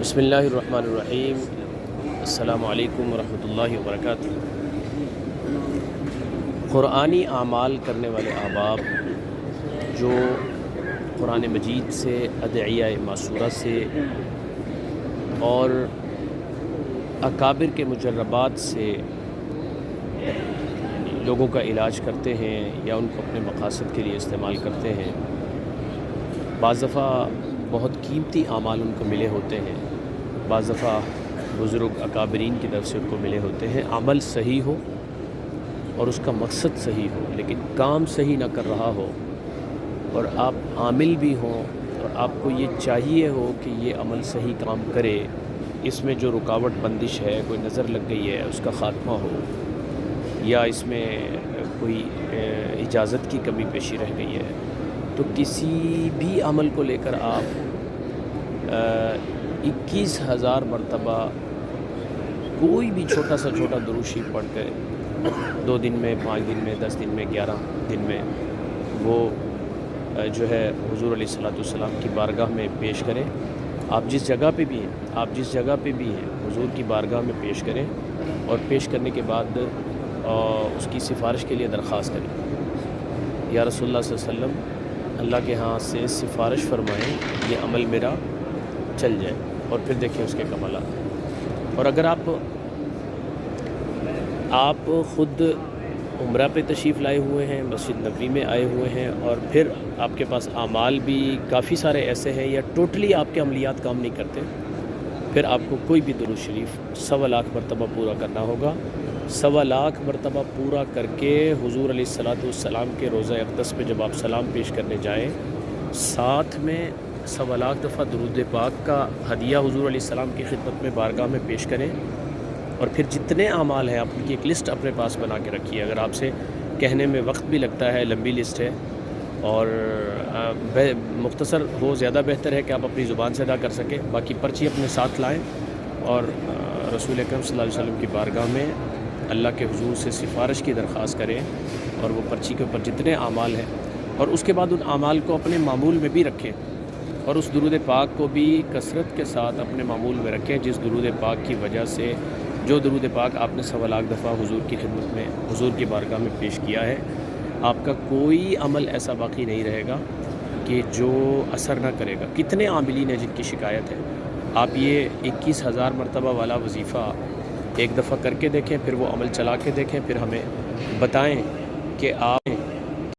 بسم اللہ الرحمن الرحیم۔ السلام علیکم ورحمۃ اللہ وبرکاتہ۔ قرآنی اعمال کرنے والے احباب جو قرآن مجید سے، ادعیہ معصورہ سے اور اکابر کے مجربات سے لوگوں کا علاج کرتے ہیں یا ان کو اپنے مقاصد کے لیے استعمال کرتے ہیں، بعض دفعہ بہت قیمتی اعمال ان کو ملے ہوتے ہیں، بعض دفعہ بزرگ اکابرین کی طرف سے ان کو ملے ہوتے ہیں۔ عمل صحیح ہو اور اس کا مقصد صحیح ہو، لیکن کام صحیح نہ کر رہا ہو اور آپ عامل بھی ہوں اور آپ کو یہ چاہیے ہو کہ یہ عمل صحیح کام کرے، اس میں جو رکاوٹ بندش ہے، کوئی نظر لگ گئی ہے، اس کا خاتمہ ہو، یا اس میں کوئی اجازت کی کمی پیشی رہ گئی ہے، تو کسی بھی عمل کو لے کر آپ 21,000 مرتبہ کوئی بھی چھوٹا سا چھوٹا درود شریف پڑھ کے 2 دن میں، 5 دن میں، 10 دن میں، 11 دن میں وہ جو ہے حضور علیہ الصلوۃ والسلام کی بارگاہ میں پیش کریں۔ آپ جس جگہ پہ بھی ہیں، حضور کی بارگاہ میں پیش کریں، اور پیش کرنے کے بعد اس کی سفارش کے لیے درخواست کریں، یا رسول اللہ صلی اللہ علیہ وسلم اللہ کے ہاں سے سفارش فرمائیں، یہ عمل میرا چل جائے، اور پھر دیکھیں اس کے کمالات۔ اور اگر آپ خود عمرہ پہ تشریف لائے ہوئے ہیں، مسجد نبوی میں آئے ہوئے ہیں، اور پھر آپ کے پاس اعمال بھی کافی سارے ایسے ہیں یا ٹوٹلی آپ کے عملیات کام نہیں کرتے، پھر آپ کو کوئی بھی درود شریف 1.25 مرتبہ پورا کرنا ہوگا۔ 1.25 مرتبہ پورا کر کے حضور علیہ الصلوۃ والسلام کے روضہ اقدس پہ جب آپ سلام پیش کرنے جائیں، ساتھ میں 1.25 دفعہ درود پاک کا ہدیہ حضور علیہ السلام کی خدمت میں بارگاہ میں پیش کریں، اور پھر جتنے اعمال ہیں آپ کی ایک لسٹ اپنے پاس بنا کے رکھیے۔ اگر آپ سے کہنے میں وقت بھی لگتا ہے، لمبی لسٹ ہے، اور مختصر ہو، زیادہ بہتر ہے کہ آپ اپنی زبان سے ادا کر سکیں۔ باقی پرچی اپنے ساتھ لائیں اور رسول اکرم صلی اللہ علیہ وسلم کی بارگاہ میں اللہ کے حضور سے سفارش کی درخواست کریں، اور وہ پرچی کے اوپر جتنے اعمال ہیں، اور اس کے بعد ان اعمال کو اپنے معمول میں بھی رکھیں، اور اس درود پاک کو بھی کثرت کے ساتھ اپنے معمول میں رکھیں، جس درود پاک کی وجہ سے، جو درود پاک آپ نے 1.25 دفعہ حضور کی خدمت میں، حضور کی بارگاہ میں پیش کیا ہے، آپ کا کوئی عمل ایسا باقی نہیں رہے گا کہ جو اثر نہ کرے گا۔ کتنے عاملین ہیں جن کی شکایت ہے؟ آپ یہ 21,000 مرتبہ والا وظیفہ ایک دفعہ کر کے دیکھیں، پھر وہ عمل چلا کے دیکھیں، پھر ہمیں بتائیں کہ آپ